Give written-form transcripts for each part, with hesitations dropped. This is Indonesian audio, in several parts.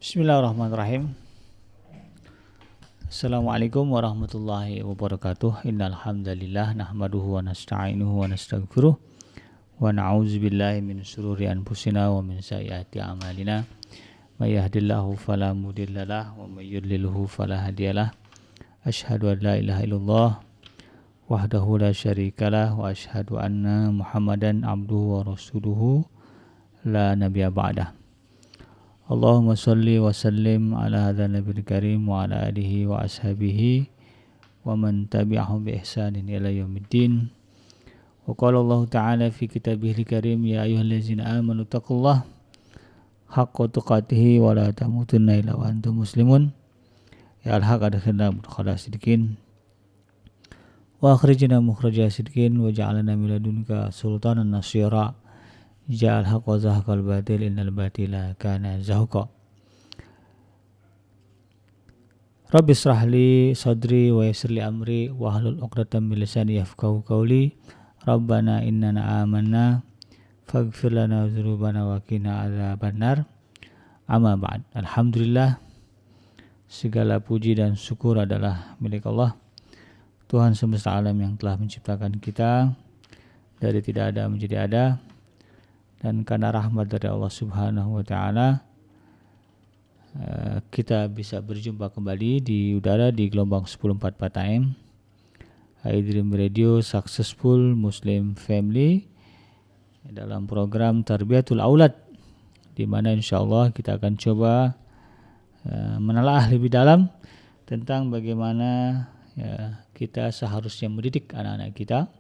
Bismillahirrahmanirrahim. Assalamualaikum warahmatullahi wabarakatuh. Innal hamdalillah nahmaduhu wa nasta'inuhu wa nastaghfiruh wa na'udzubillahi min shururi anfusina wa min sayyiati a'malina. May yahdihillahu fala mudhillalah wa may yudlilhu fala hadiyalah. Asyhadu an la ilaha illallah wahdahu la syarikalah wa asyhadu anna Muhammadan abduhu wa rasuluhu la nabiyya ba'dah. Allahumma salli wa sallim ala hadha nabiyil karim wa ala alihi wa ashabihi wa man tabi'ahum bi ihsanin ila yaumiddin. Wa qala Allah ta'ala fi kitabihil karim ya ayyuhallazina amanu taqullaha haqqa tuqatih wa la tamutunna illa wa antum muslimun. Ya al-haq adkhilna mudkhala sidqin wa akhrijna mukhraja sidqin wa ja'alna min ladunka sultanan nasira. Ja'al haqq wa zahaqal batil innal batila kana zahuqa. Rabbi israh li sadri wa yassir li amri wa hlul 'uqdatam min lisani yafqahu qawli. Rabbana innana amanna faghfir lana dzunubana wa qina adzabannar. Amma ba'd. Alhamdulillah, segala puji dan syukur adalah milik Allah, Tuhan semesta alam yang telah menciptakan kita dari tidak ada menjadi ada. Dan karena rahmat dari Allah Subhanahu wa Ta'ala, kita bisa berjumpa kembali di udara di gelombang 1044 AM iDream Radio Successful Muslim Family dalam program Tarbiyatul Aulad, di mana insyaallah kita akan coba menelaah lebih dalam tentang bagaimana kita seharusnya mendidik anak-anak kita,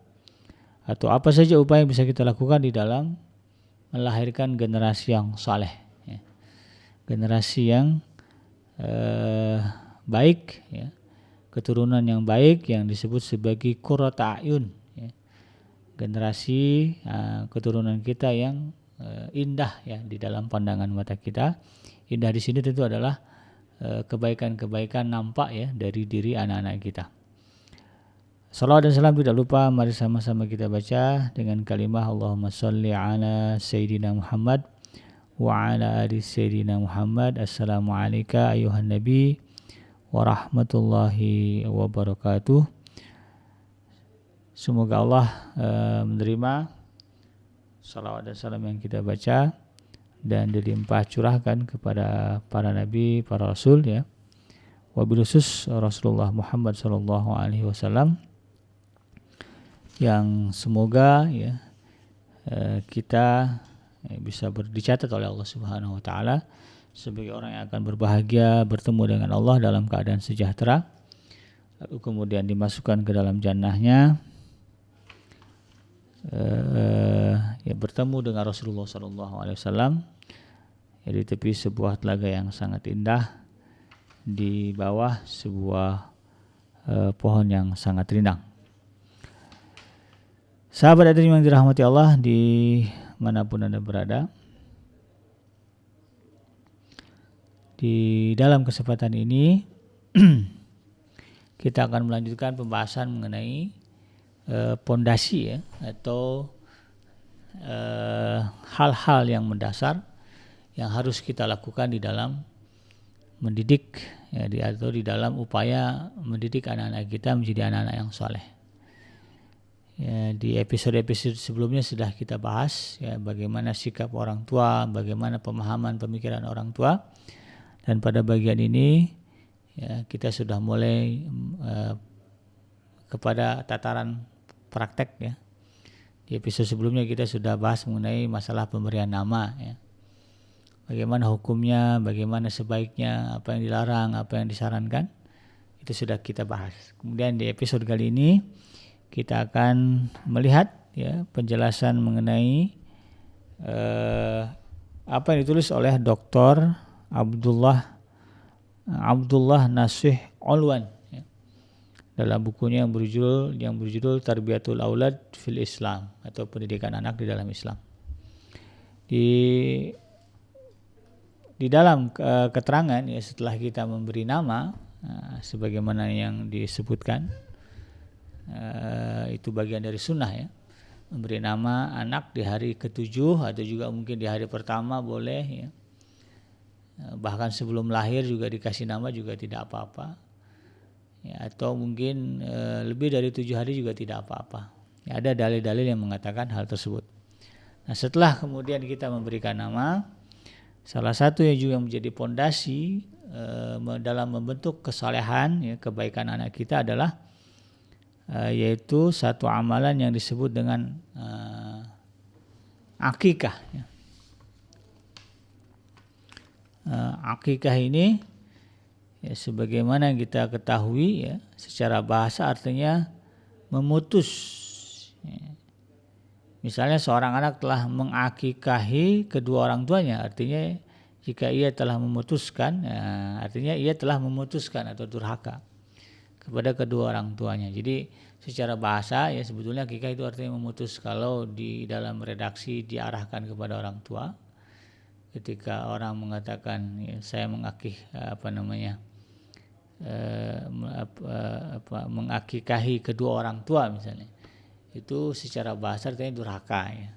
atau apa saja upaya yang bisa kita lakukan di dalam melahirkan generasi yang saleh, generasi yang baik, keturunan yang baik yang disebut sebagai qurrata a'yun, generasi keturunan kita yang indah di dalam pandangan mata kita. Indah di sini tentu adalah kebaikan-kebaikan nampak dari diri anak-anak kita. Salawat dan salam tidak lupa, mari sama-sama kita baca dengan kalimah Allahumma salli ala Sayyidina Muhammad wa ala ali Sayyidina Muhammad. Assalamu alayka ayuhan nabi wa rahmatullahi wabarakatuh. Semoga Allah menerima salawat dan salam yang kita baca dan dilimpah curahkan kepada para nabi, para rasul, wabil khusus Rasulullah Muhammad sallallahu alaihi wasallam, yang semoga kita bisa dicatat oleh Allah Subhanahu wa Ta'ala sebagai orang yang akan berbahagia bertemu dengan Allah dalam keadaan sejahtera, lalu kemudian dimasukkan ke dalam jannahnya, bertemu dengan Rasulullah Sallallahu Alaihi Wasallam di tepi sebuah telaga yang sangat indah, di bawah sebuah pohon yang sangat rindang. Sahabat hadirin yang dirahmati Allah di manapun Anda berada, di dalam kesempatan ini kita akan melanjutkan pembahasan mengenai pondasi atau hal-hal yang mendasar yang harus kita lakukan di dalam mendidik atau di dalam upaya mendidik anak-anak kita menjadi anak-anak yang saleh. Di episode-episode sebelumnya sudah kita bahas bagaimana sikap orang tua, bagaimana pemahaman pemikiran orang tua, dan pada bagian ini kita sudah mulai kepada tataran praktek. Di episode sebelumnya kita sudah bahas mengenai masalah pemberian nama, bagaimana hukumnya, bagaimana sebaiknya, apa yang dilarang, apa yang disarankan, itu sudah kita bahas. Kemudian di episode kali ini kita akan melihat penjelasan mengenai apa yang ditulis oleh Dr. Abdullah Nasuh Alwan dalam bukunya yang berjudul Tarbiyatul Aulad fil Islam, atau pendidikan anak di dalam Islam. Di dalam keterangan setelah kita memberi nama sebagaimana yang disebutkan, itu bagian dari sunnah, memberi nama anak di hari ke-7 atau juga mungkin di hari pertama boleh, bahkan sebelum lahir juga dikasih nama juga tidak apa-apa, ya, atau mungkin lebih dari 7 hari juga tidak apa-apa. Ya, ada dalil-dalil yang mengatakan hal tersebut. Nah, setelah kemudian kita memberikan nama, salah satu yang juga menjadi pondasi dalam membentuk kesalehan, ya, kebaikan anak kita adalah yaitu satu amalan yang disebut dengan akikah. Ya. Akikah ini, ya, sebagaimana kita ketahui, ya, secara bahasa artinya memutus. Ya. Misalnya seorang anak telah mengakikahi kedua orang tuanya, artinya jika ia telah memutuskan, ya, artinya ia telah memutuskan atau durhaka kepada kedua orang tuanya. Jadi secara bahasa, ya, sebetulnya akikah itu artinya memutus. Kalau di dalam redaksi diarahkan kepada orang tua, ketika orang mengatakan, ya, saya mengakikahi kedua orang tua misalnya, itu secara bahasa artinya durhaka, ya.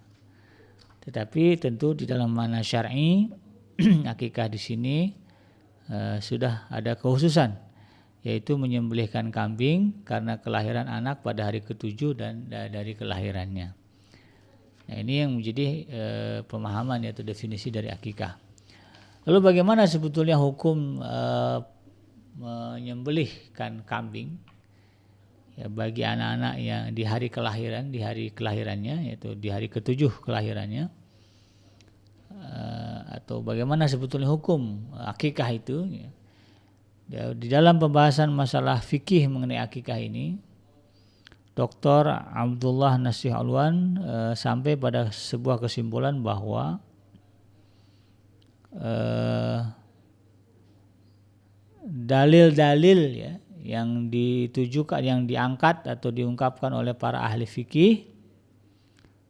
Tetapi tentu di dalam makna syar'i akikah di sini sudah ada kekhususan, yaitu menyembelihkan kambing karena kelahiran anak pada hari ke-7 dan dari kelahirannya. Nah, ini yang menjadi pemahaman atau definisi dari akikah. Lalu bagaimana sebetulnya hukum menyembelihkan kambing, ya, bagi anak-anak yang di hari kelahirannya, yaitu di hari ke-7 kelahirannya, atau bagaimana sebetulnya hukum akikah itu, ya. Di dalam pembahasan masalah fikih mengenai akikah ini, Dr. Abdullah Nasih Alwan sampai pada sebuah kesimpulan bahwa dalil-dalil, ya, yang ditujukan, yang diangkat atau diungkapkan oleh para ahli fikih,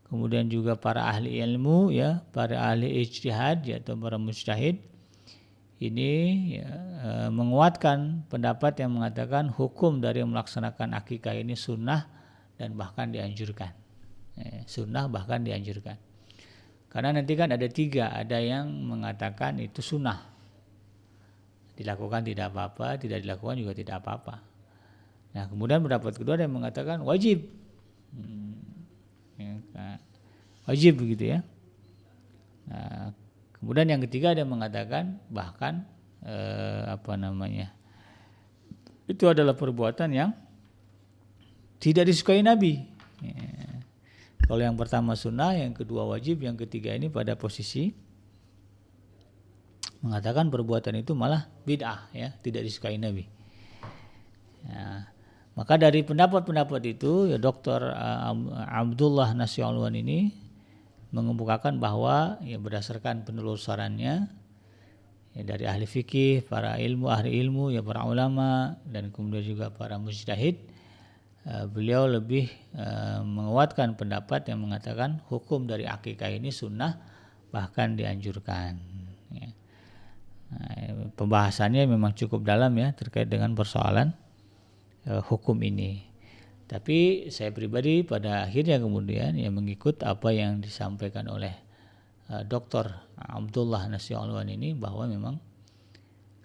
kemudian juga para ahli ilmu, ya, para ahli ijtihad, ya, atau para mujtahid, ini, ya, menguatkan pendapat yang mengatakan hukum dari melaksanakan akikah ini sunnah dan bahkan dianjurkan. Sunnah bahkan dianjurkan. Karena nanti kan ada 3, ada yang mengatakan itu sunnah, dilakukan tidak apa-apa, tidak dilakukan juga tidak apa-apa. Nah, kemudian pendapat kedua ada yang mengatakan wajib, wajib begitu, ya. Nah, kemudian yang ketiga ada yang mengatakan bahkan itu adalah perbuatan yang tidak disukai Nabi. Ya. Kalau yang pertama sunnah, yang kedua wajib, yang ketiga ini pada posisi mengatakan perbuatan itu malah bid'ah, ya, tidak disukai Nabi. Ya. Maka dari pendapat-pendapat itu, ya, Dr. Abdullah Nasih Alwan ini mengemukakan bahwa, ya, berdasarkan penelusurannya, ya, dari ahli fikih, para ahli ilmu, ya, para ulama, dan kemudian juga para mujtahid, beliau lebih menguatkan pendapat yang mengatakan hukum dari akikah ini sunnah bahkan dianjurkan, ya. Nah, pembahasannya memang cukup dalam, ya, terkait dengan persoalan hukum ini. Tapi saya pribadi pada akhirnya kemudian, ya, mengikut apa yang disampaikan oleh Dr. Abdullah Nasih Alwan ini, bahwa memang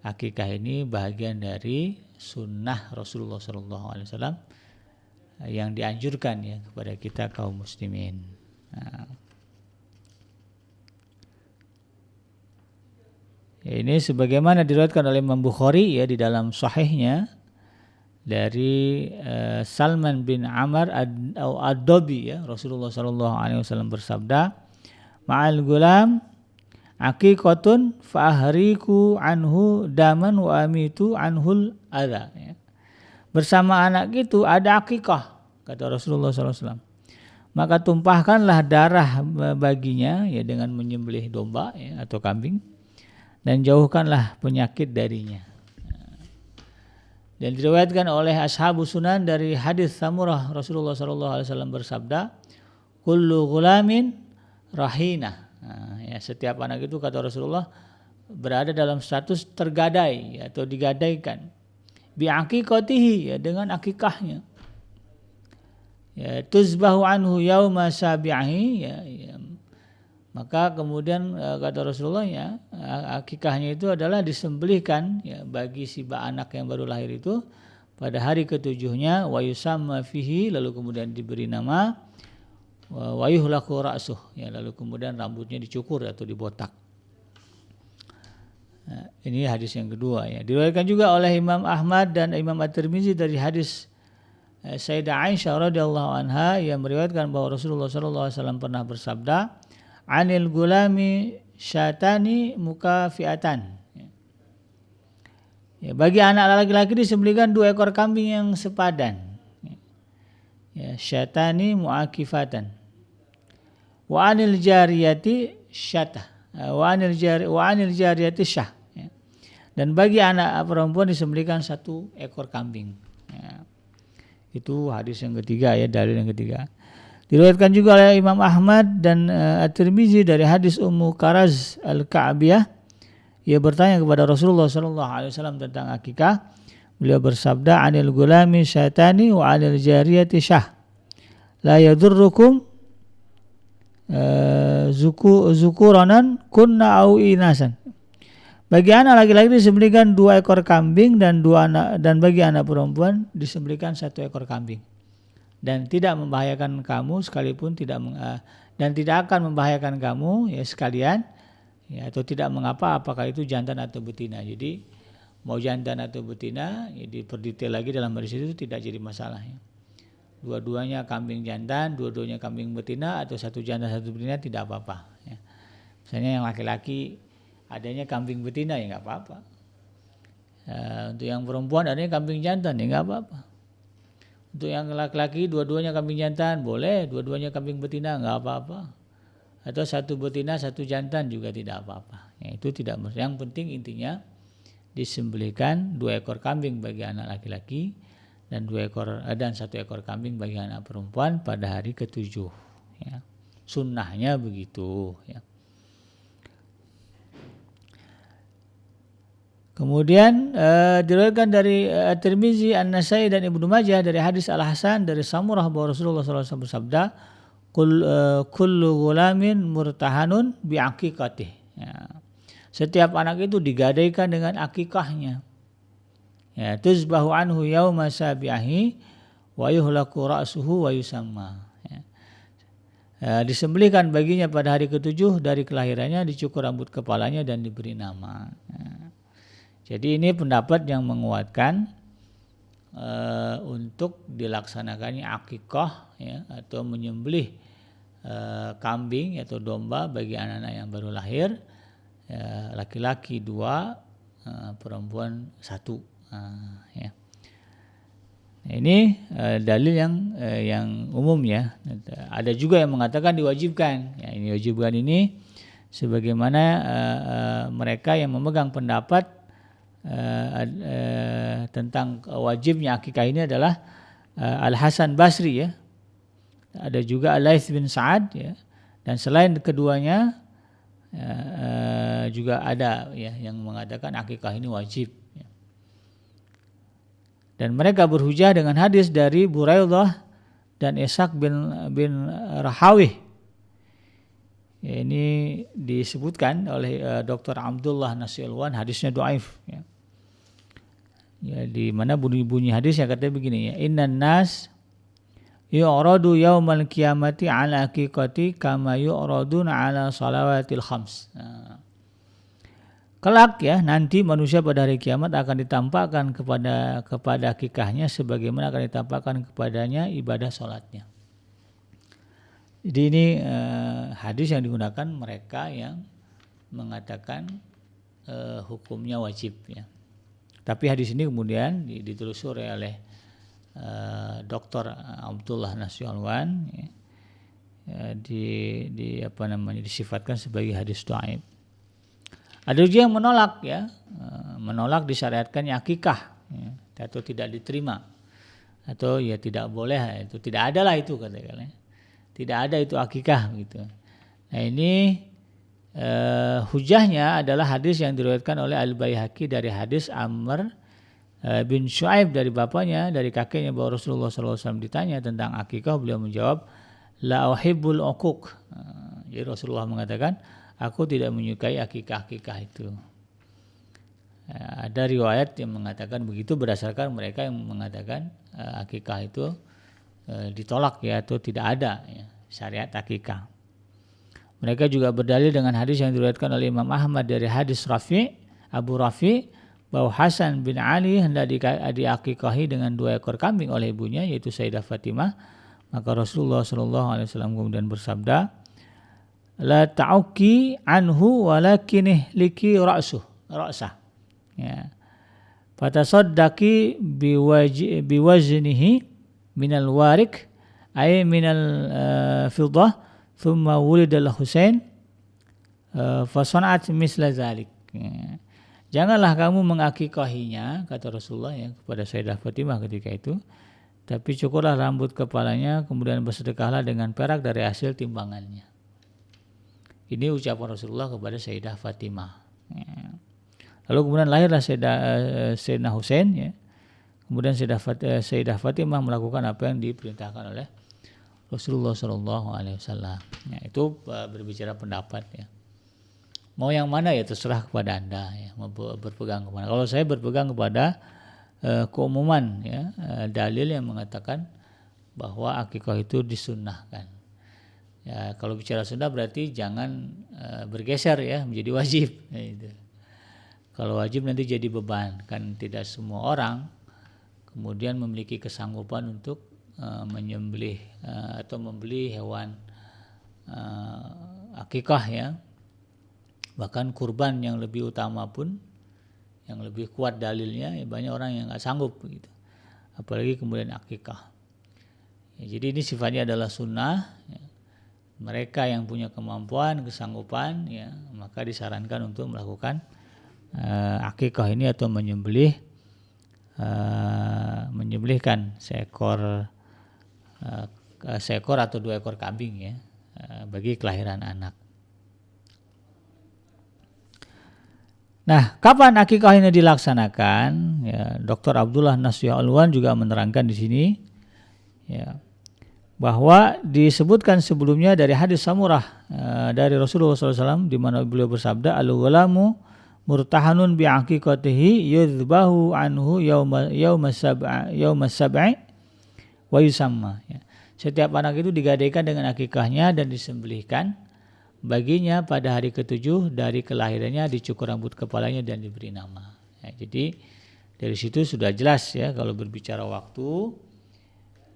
akikah ini bagian dari sunnah Rasulullah SAW yang dianjurkan, ya, kepada kita kaum muslimin. Nah, ya, ini sebagaimana diriwayatkan oleh Imam Bukhari, ya, di dalam sahihnya dari Salman bin Amr ad-Dabi, ya, Rasulullah SAW bersabda, ma'al gulam aqiqatun fa'ahriku anhu daman wa amitu anhul adha, ya. Bersama anak itu ada akikah, kata Rasulullah SAW. Maka tumpahkanlah darah baginya, ya, dengan menyembelih domba, ya, atau kambing, dan jauhkanlah penyakit darinya. Dan diriwayatkan oleh Ashabus Sunan dari hadis Samurah, Rasulullah SAW bersabda, kullu ghulamin rahina. Nah, ya, setiap anak itu, kata Rasulullah, berada dalam status tergadai, atau digadaikan, bi'aqiqatihi, ya, dengan akikahnya, ya, tuzbahu anhu yauma sabi'i, ya, Maka kemudian kata Rasulullah ya, akikahnya itu adalah disembelihkan ya, bagi si anak yang baru lahir itu pada hari ketujuhnya, wa yusamma fihi, lalu kemudian diberi nama, wa yuhlaku ra'suh ya, lalu kemudian rambutnya dicukur atau dibotak. Nah, ini hadis yang kedua ya. Diriwayatkan juga oleh Imam Ahmad dan Imam At-Tirmizi dari hadis Sayyidah Aisyah radhiyallahu anha yang meriwayatkan bahwa Rasulullah sallallahu alaihi wasallam pernah bersabda, "Anil gulami syatani mukafiatan." Ya, bagi anak laki-laki disembelihkan 2 ekor kambing yang sepadan. Ya, syatani muakifatan. Wa anil jariyati syatah. Wa anil jariyati syah. Ya. Dan bagi anak perempuan disembelihkan 1 ekor kambing. Ya. Itu hadis yang ketiga ya, dalil yang ketiga. Diriwayatkan juga oleh Imam Ahmad dan At-Tirmizi dari hadis Ummu Karaz Al-Ka'biyah. Ia bertanya kepada Rasulullah SAW tentang akikah. Beliau bersabda, "Anil gulami syatani wa anil jariyati syah. La yadurrukum zukuranan kunna au inasan." Bagi anak laki-laki disembelihkan 2 ekor kambing dan bagi anak perempuan disembelihkan 1 ekor kambing. Dan tidak membahayakan kamu sekalipun dan tidak akan membahayakan kamu ya sekalian. Ya, atau tidak mengapa apakah itu jantan atau betina. Jadi mau jantan atau betina ya, diperdetail lagi dalam hadis itu tidak jadi masalah ya. Dua-duanya kambing jantan, dua-duanya kambing betina, atau 1 jantan 1 betina tidak apa-apa ya. Misalnya yang laki-laki adanya kambing betina ya nggak apa-apa. Untuk yang perempuan adanya kambing jantan ya nggak apa-apa. Untuk yang laki-laki dua-duanya kambing jantan boleh, dua-duanya kambing betina nggak apa-apa. Atau 1 betina 1 jantan juga tidak apa-apa. Ya, itu tidak masalah. Yang penting intinya disembelihkan 2 ekor kambing bagi anak laki-laki dan 1 ekor kambing bagi anak perempuan pada hari ke-7. Ya. Sunnahnya begitu. Ya. Kemudian diriwayatkan dari At-Tirmizi, An-Nasai dan Ibnu Majah dari hadis Al-Hasan dari Samurah bahwa Rasulullah SAW bersabda, kullu gulamin murtahanun bi'aqiqatih. Ya. Setiap anak itu digadaikan dengan akikahnya. Ya, tuzbahu anhu yauma sabi'ahi wa yuhlaku ra'suhu wa yusamma. Ya. Disembelihkan baginya pada hari ke-7 dari kelahirannya, dicukur rambut kepalanya dan diberi nama. Ya. Jadi ini pendapat yang menguatkan untuk dilaksanakannya akikah ya, atau menyembelih kambing atau domba bagi anak-anak yang baru lahir, ya, laki-laki 2, perempuan 1. Ya. Nah, ini dalil yang umum ya. Ada juga yang mengatakan diwajibkan. Ya, ini wajibkan ini sebagaimana mereka yang memegang pendapat tentang wajibnya akikah ini adalah Al-Hasan Basri ya. Ada juga Al-Laits bin Sa'ad ya. Dan selain keduanya juga ada ya yang mengatakan akikah ini wajib ya. Dan mereka berhujah dengan hadis dari Buraidah dan Ishaq bin Rahawih. Ya, ini disebutkan oleh Dr. Abdullah Nasilwan, hadisnya dhaif ya. Ya, di mana bunyi hadisnya katanya begini ya, innan nas yu'radu yaumal qiyamati ala haqiqati kama yu'raduna ala salawatil khams. Nah, kelak ya nanti manusia pada hari kiamat akan ditampakkan kepada hakikahnya sebagaimana akan ditampakkan kepadanya ibadah salatnya. Jadi ini hadis yang digunakan mereka yang mengatakan hukumnya wajib ya. Tapi hadis ini kemudian ditelusuri oleh Dr. Abdullah Nasyalwan ya, disifatkan sebagai hadis dhaif. Ada juga yang menolak ya, menolak disyariatkannya akikah ya, atau tidak diterima atau ya tidak boleh, itu tidak ada lah itu katakanlah. Tidak ada itu akikah gitu. Nah ini hujahnya adalah hadis yang diriwayatkan oleh Al-Baihaqi dari hadis Amr bin Shu'aib dari bapaknya, dari kakeknya, bahwa Rasulullah SAW ditanya tentang akikah, beliau menjawab, la uhibbul uquq. Jadi Rasulullah mengatakan, aku tidak menyukai akikah-akikah itu. Ada riwayat yang mengatakan begitu berdasarkan mereka yang mengatakan akikah itu ditolak ya, atau tidak ada ya, syariat akikah. Mereka juga berdalil dengan hadis yang diriwayatkan oleh Imam Ahmad dari hadis Abu Rafi, bahwa Hasan bin Ali hendak diakikahi dengan 2 ekor kambing oleh ibunya, yaitu Sayyidah Fatimah. Maka Rasulullah SAW kemudian bersabda, la ta'uki anhu walakin ihliki ra'sah. Ya. Fatasaddaqi biwaznihi minal warik ay minal fiddah thumma wulida al-Husain fasana'at misla zalik. Ya. Janganlah kamu mengakikahinya, kata Rasulullah ya, kepada Sayyidah Fatimah ketika itu, tapi cukurlah rambut kepalanya, kemudian bersedekahlah dengan perak dari hasil timbangannya. Ini ucapan Rasulullah kepada Sayyidah Fatimah. Ya. Lalu kemudian lahirlah Sayyidina Husain ya. Kemudian Sayyidah Fatimah melakukan apa yang diperintahkan oleh Rasulullah SAW. Ya, itu berbicara pendapat ya. Mau yang mana ya terserah kepada Anda ya, mau berpegang kemana. Kalau saya berpegang kepada keumuman ya, dalil yang mengatakan bahwa akikah itu disunnahkan. Ya, kalau bicara sunnah berarti jangan bergeser ya menjadi wajib. Ya, itu. Kalau wajib nanti jadi beban, kan tidak semua orang kemudian memiliki kesanggupan untuk menyembelih atau membeli hewan akikah ya. Bahkan kurban yang lebih utama pun, yang lebih kuat dalilnya ya, banyak orang yang nggak sanggup begitu. Apalagi kemudian akikah. Ya, jadi ini sifatnya adalah sunnah. Ya. Mereka yang punya kemampuan, kesanggupan, ya maka disarankan untuk melakukan akikah ini atau menyembelihkan seekor atau 2 ekor kambing ya bagi kelahiran anak. Nah, kapan akikah ini dilaksanakan? Ya, Dr. Abdullah Nasuh Alwan juga menerangkan di sini ya, bahwa disebutkan sebelumnya dari hadis Samurah dari Rasulullah SAW, di mana beliau bersabda, al-ghulamu murtahanun bi aqiqatihi yudhbahu anhu yauma sab'i wa yusamma. Ya. Setiap anak itu digadaikan dengan akikahnya dan disembelihkan baginya pada hari ke-7 dari kelahirannya, dicukur rambut kepalanya dan diberi nama. Ya, jadi dari situ sudah jelas ya, kalau berbicara waktu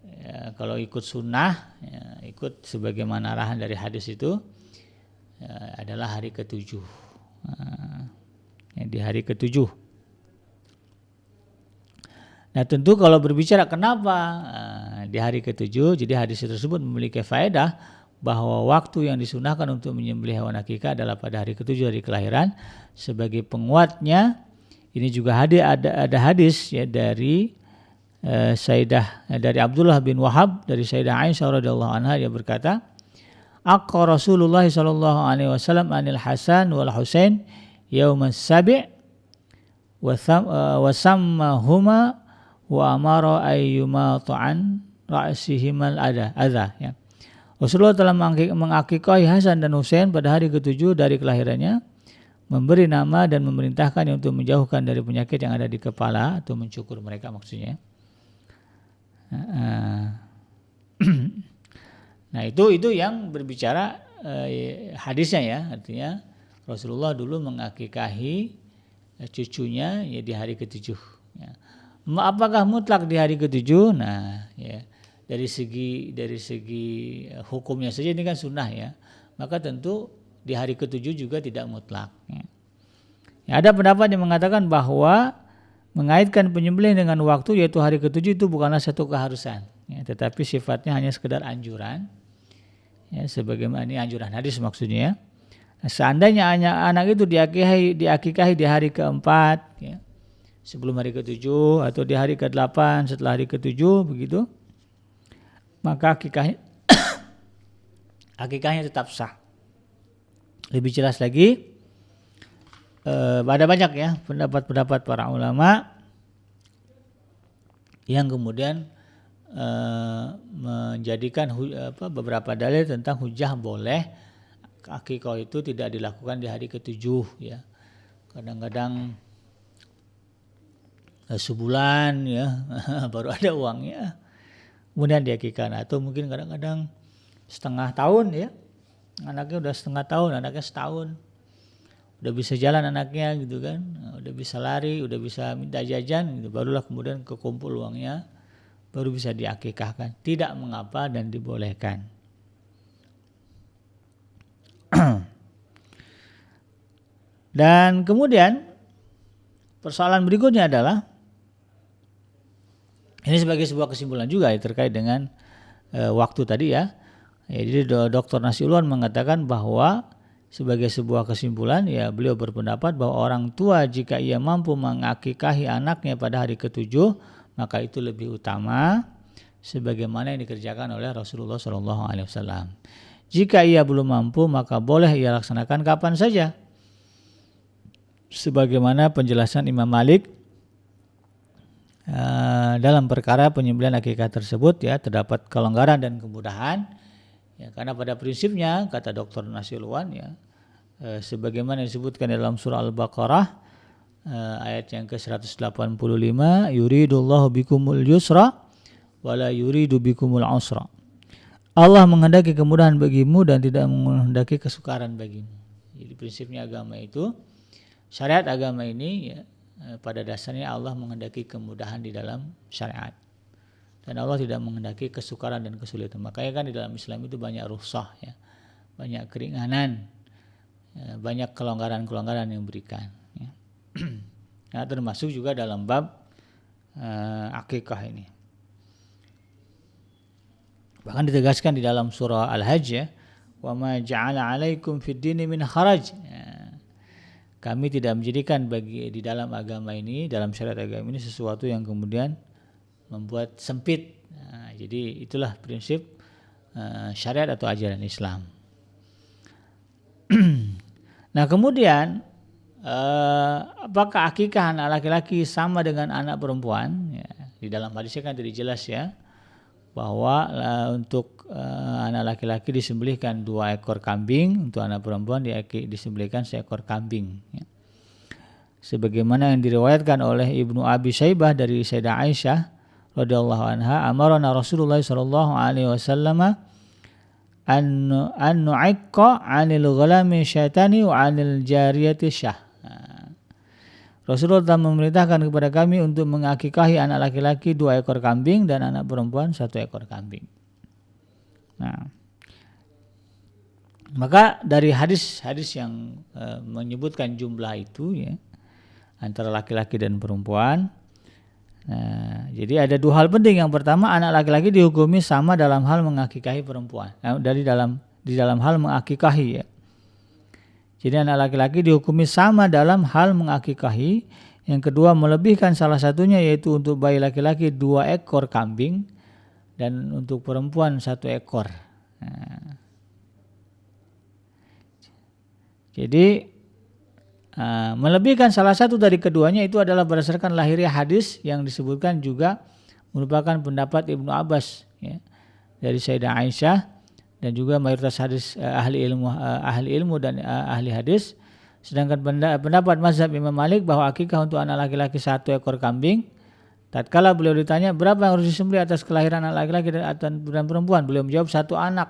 ya, kalau ikut sunnah ya, ikut sebagaimana arahan dari hadis itu ya, adalah hari ke-7 ya, di hari ke-7. Nah tentu kalau berbicara kenapa di hari ke-7, jadi hadis tersebut memiliki faedah bahwa waktu yang disunahkan untuk menyembelih hewan akikah adalah pada hari ke-7 dari kelahiran. Sebagai penguatnya ini juga ada hadis ya dari dari Abdullah bin Wahab dari Sayyidah Aisyah radhiyallahu anha, dia berkata, aqqa Rasulullah sallallahu alaihi wasallam anil Hasan wal Husain yaum as-sabi' wa sammahuma wa amara ayyuma ta'an ra'sihimal adha ya. Rasulullah telah mengakikahi Hasan dan Husain pada hari ke-7 dari kelahirannya, memberi nama dan memerintahkannya untuk menjauhkan dari penyakit yang ada di kepala atau mencukur mereka maksudnya. Nah itu yang berbicara hadisnya ya, artinya Rasulullah dulu mengakikahi cucunya ya di hari ke-7 ya. Apakah mutlak di hari ke-7? Nah ya, dari segi hukumnya saja ini kan sunnah ya, maka tentu di hari ke-7 juga tidak mutlak ya. Ya, ada pendapat yang mengatakan bahwa mengaitkan penyembelihan dengan waktu yaitu hari ke-7 itu bukanlah satu keharusan ya, tetapi sifatnya hanya sekedar anjuran ya, sebagaimana ini anjuran hadis maksudnya ya. Nah, seandainya anak itu diakikahi di hari ke-4 ya, sebelum hari ke-7 atau di hari ke-8 setelah hari ke-7 begitu, maka akikahnya tetap sah. Lebih jelas lagi, ada banyak ya pendapat-pendapat para ulama yang kemudian menjadikan beberapa dalil tentang hujah boleh akikah itu tidak dilakukan di hari ke-7 ya. Kadang-kadang sebulan ya baru ada uangnya kemudian diakikahkan, atau mungkin kadang-kadang setengah tahun ya, anaknya udah setengah tahun, anaknya setahun, udah bisa jalan anaknya gitu kan, udah bisa lari, udah bisa minta jajan gitu, barulah kemudian kekumpul uangnya, baru bisa diakikahkan. Tidak mengapa dan dibolehkan. Dan kemudian persoalan berikutnya adalah, ini sebagai sebuah kesimpulan juga ya, terkait dengan waktu tadi ya. Jadi Dr. Nasiulwan mengatakan bahwa sebagai sebuah kesimpulan ya, beliau berpendapat bahwa orang tua jika ia mampu mengakikahi anaknya pada hari ke-7 maka itu lebih utama, sebagaimana yang dikerjakan oleh Rasulullah SAW. Jika ia belum mampu maka boleh ia laksanakan kapan saja, sebagaimana penjelasan Imam Malik dalam perkara penyembelihan akikah tersebut ya, terdapat kelonggaran dan kemudahan ya, karena pada prinsipnya kata Dr. Nasiulwan ya, sebagaimana disebutkan dalam surah Al-Baqarah ayat yang ke-185, yuridullahu bikumul yusra wala yuridu bikumul usra. Allah menghendaki kemudahan bagimu dan tidak menghendaki kesukaran bagimu. Jadi prinsipnya agama itu, syariat agama ini ya, pada dasarnya Allah menghendaki kemudahan di dalam syariat, dan Allah tidak menghendaki kesukaran dan kesulitan. Makanya kan di dalam Islam itu banyak rukhsah ya, banyak keringanan ya, banyak kelonggaran-kelonggaran yang diberikan ya. Nah, termasuk juga dalam bab akikah ini. Bahkan ditegaskan di dalam surah Al-Hajj ya, wa ma ja'ala 'alaikum fid dini min kharaj ya. Kami tidak menjadikan bagi di dalam agama ini, dalam syariat agama ini sesuatu yang kemudian membuat sempit. Nah, jadi itulah prinsip syariat atau ajaran Islam. Nah kemudian apakah akikah anak laki-laki sama dengan anak perempuan? Ya, di dalam hadisnya kan tadi jelas ya, bahwa untuk anak laki-laki disembelihkan 2 ekor kambing, untuk anak perempuan disembelihkan 1 ekor kambing ya. Sebagaimana yang diriwayatkan oleh Ibnu Abi Syaibah dari Sayyidah Aisyah radhiyallahu anha, amarana Rasulullah sallallahu alaihi wasallam an nu'ikka 'anil ghalami syatani wa 'anil jariyati syah. Rasulullah telah memerintahkan kepada kami untuk mengakikahi anak laki-laki 2 ekor kambing dan anak perempuan 1 ekor kambing. Nah, maka dari hadis-hadis yang menyebutkan jumlah itu ya, antara laki-laki dan perempuan. Nah, jadi ada 2 hal penting. Yang pertama, anak laki-laki dihukumi sama dalam hal mengakikahi perempuan. Di dalam hal mengakikahi ya. Jadi anak laki-laki dihukumi sama dalam hal mengakikahi. Yang kedua, melebihkan salah satunya, yaitu untuk bayi laki-laki 2 ekor kambing dan untuk perempuan 1 ekor. Nah, jadi melebihkan salah satu dari keduanya itu adalah berdasarkan lahiriah hadis yang disebutkan juga merupakan pendapat Ibnu Abbas ya, dari Sayyidah Aisyah, dan juga mayoritas hadis ahli ilmu dan ahli hadis. Sedangkan pendapat mazhab Imam Malik bahwa akikah untuk anak laki-laki 1 ekor kambing. Tatkala beliau ditanya berapa yang harus disembelih atas kelahiran anak laki-laki dan perempuan, beliau menjawab 1 anak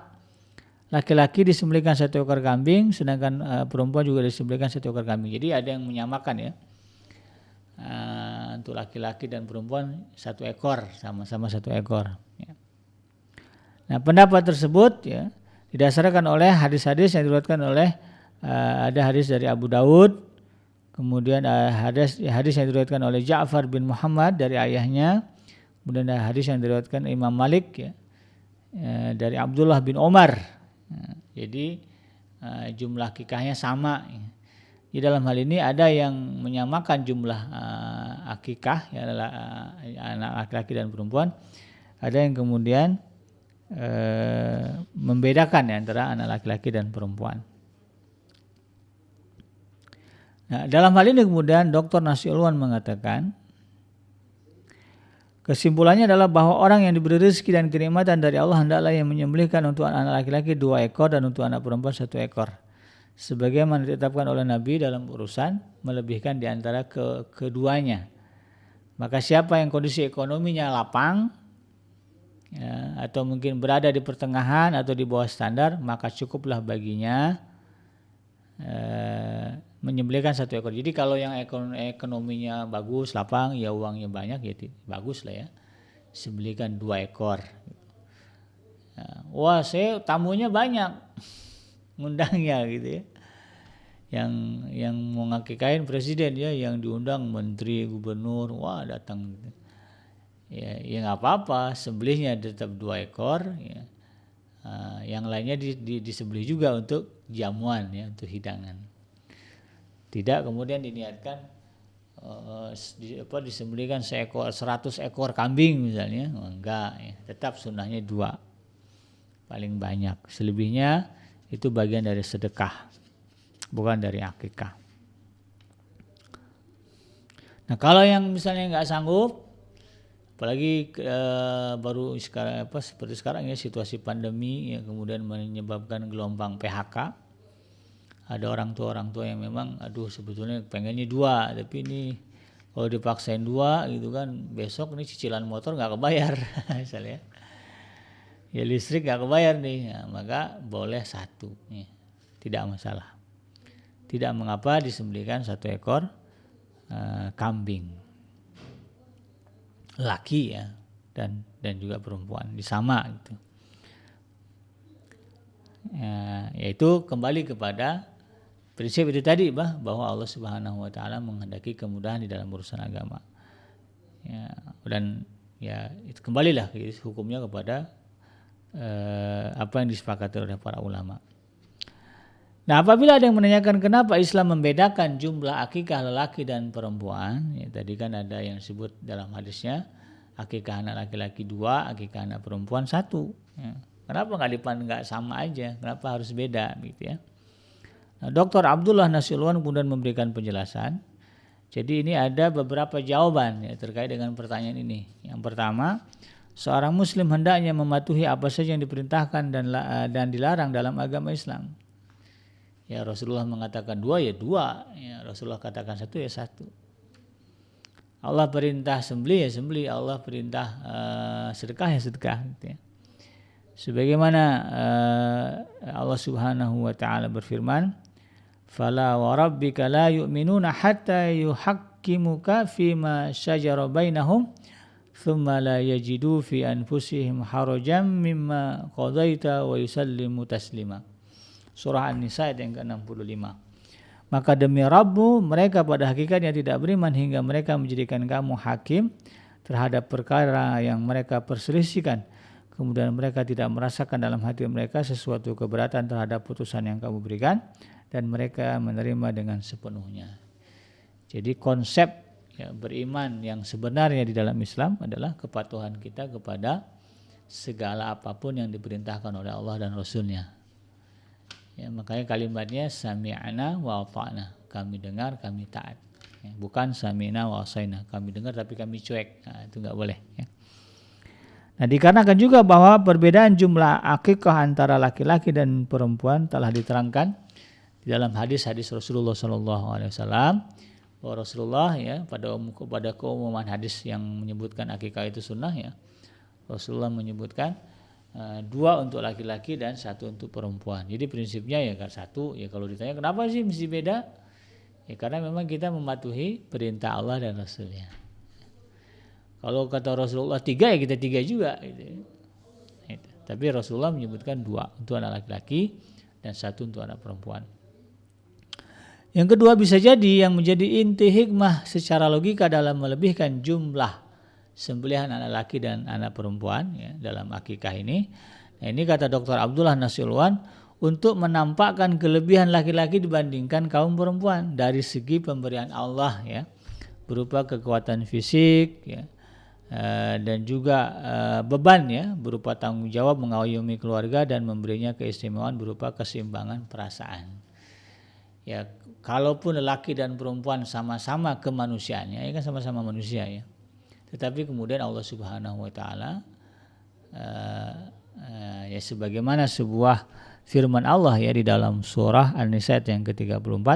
laki-laki disembelihkan 1 ekor kambing, sedangkan perempuan juga disembelihkan 1 ekor kambing. Jadi ada yang menyamakan ya, untuk laki-laki dan perempuan 1 ekor, sama-sama 1 ekor ya. Nah pendapat tersebut ya didasarkan oleh hadis-hadis yang diriwayatkan oleh ada hadis dari Abu Daud, kemudian hadis yang diriwayatkan oleh Ja'far bin Muhammad dari ayahnya, kemudian ada hadis yang diriwayatkan Imam Malik ya, dari Abdullah bin Umar. Jadi jumlah akikahnya sama. Di dalam hal ini ada yang menyamakan jumlah akikah ya, adalah anak laki-laki dan perempuan. Ada yang kemudian membedakan ya, antara anak laki-laki dan perempuan. Nah, dalam hal ini kemudian Dr. Nasiulwan mengatakan, kesimpulannya adalah bahwa orang yang diberi rezeki dan kenikmatan dari Allah hendaklah yang menyembelihkan untuk anak laki-laki 2 ekor dan untuk anak perempuan 1 ekor. sebagaimana ditetapkan oleh Nabi dalam urusan melebihkan di antara keduanya. Maka siapa yang kondisi ekonominya lapang ya, atau mungkin berada di pertengahan atau di bawah standar, maka cukuplah baginya menyembelihkan 1 ekor. Jadi kalau yang ekonominya bagus, lapang, ya uangnya banyak, ya bagus lah ya, sembelihkan 2 ekor. Wah, saya tamunya banyak, ngundangnya gitu ya. Yang mau ngakikain presiden ya, yang diundang menteri, gubernur, wah datang gitu. Ya nggak apa-apa, sembelihnya tetap 2 ekor ya. Yang lainnya disembelih juga untuk jamuan ya, untuk hidangan. Tidak kemudian diniatkan disembelihkan 100 ekor kambing misalnya, enggak ya, tetap sunnahnya 2 paling banyak. Selebihnya itu bagian dari sedekah, bukan dari akikah. Nah kalau yang misalnya nggak sanggup, apalagi baru sekarang seperti sekarang ya, situasi pandemi ya, kemudian menyebabkan gelombang PHK. Ada orang tua yang memang sebetulnya pengennya 2, tapi ini kalau dipaksain 2 gitu kan, besok nih cicilan motor nggak kebayar misalnya ya, listrik nggak kebayar nih, nah, maka boleh 1 ya, tidak masalah. Tidak mengapa disembelihkan 1 ekor kambing, laki ya, dan juga perempuan disama gitu. Yaitu kembali kepada prinsip itu tadi bahwa Allah Subhanahu wa taala menghendaki kemudahan di dalam urusan agama. Ya, dan ya itu kembalilah hukumnya kepada apa yang disepakati oleh para ulama. Nah, apabila ada yang menanyakan kenapa Islam membedakan jumlah akikah lelaki dan perempuan, ya, tadi kan ada yang disebut dalam hadisnya akikah anak laki-laki 2, akikah anak perempuan 1. Ya. Kenapa nggak sama aja? Kenapa harus beda gitu ya? Nah, Dr. Abdullah Nasilwan kemudian memberikan penjelasan. Jadi ini ada beberapa jawaban ya, terkait dengan pertanyaan ini. Yang pertama, seorang muslim hendaknya mematuhi apa saja yang diperintahkan dan dilarang dalam agama Islam. Ya Rasulullah mengatakan 2 ya 2, ya Rasulullah katakan 1 ya 1. Allah perintah sembelih ya sembelih, Allah perintah sedekah ya sedekah gitu ya. Sebagaimana Allah Subhanahu wa taala berfirman, "Fala wa rabbika la yu'minuna hatta yuhaqqimuka fima shajara bainahum thumma la yajidu fi anfusihim harajan mimma qadaita wa yusallimu taslima." Surah An-Nisa ayat yang ke-65. Maka demi Rabbmu, mereka pada hakikatnya tidak beriman hingga mereka menjadikan kamu hakim terhadap perkara yang mereka perselisihkan. Kemudian mereka tidak merasakan dalam hati mereka sesuatu keberatan terhadap putusan yang kamu berikan, dan mereka menerima dengan sepenuhnya. Jadi konsep ya, beriman yang sebenarnya di dalam Islam adalah kepatuhan kita kepada segala apapun yang diperintahkan oleh Allah dan Rasul-Nya. Ya, makanya kalimatnya sami'na wa ata'na, kami dengar, kami taat. Ya, bukan sami'na wa asaina, kami dengar tapi kami cuek. Nah, itu enggak boleh ya. Nah, dikarenakan juga bahwa perbedaan jumlah akikah antara laki-laki dan perempuan telah diterangkan di dalam hadis-hadis Rasulullah SAW, bahwa Rasulullah ya pada keumuman hadis yang menyebutkan akikah itu sunnah ya, Rasulullah menyebutkan 2 untuk laki-laki dan 1 untuk perempuan. Jadi prinsipnya ya kan 1. Ya kalau ditanya kenapa sih mesti beda? Ya karena memang kita mematuhi perintah Allah dan Rasulnya. Kalau kata Rasulullah 3 ya kita 3 juga gitu. Tapi Rasulullah menyebutkan 2 untuk anak laki-laki dan 1 untuk anak perempuan. Yang kedua, bisa jadi yang menjadi inti hikmah secara logika dalam melebihkan jumlah sembelihan anak laki dan anak perempuan ya, dalam akikah ini. Nah, ini kata Dr. Abdullah Nasilwan, untuk menampakkan kelebihan laki-laki dibandingkan kaum perempuan dari segi pemberian Allah ya, berupa kekuatan fisik ya, dan juga beban ya, berupa tanggung jawab mengayomi keluarga dan memberinya keistimewaan berupa keseimbangan perasaan. Ya, kalaupun lelaki dan perempuan sama-sama kemanusiaannya, ya kan sama-sama manusia ya. Tetapi kemudian Allah Subhanahu wa taala ya sebagaimana sebuah firman Allah ya di dalam surah An-Nisa yang ke-34,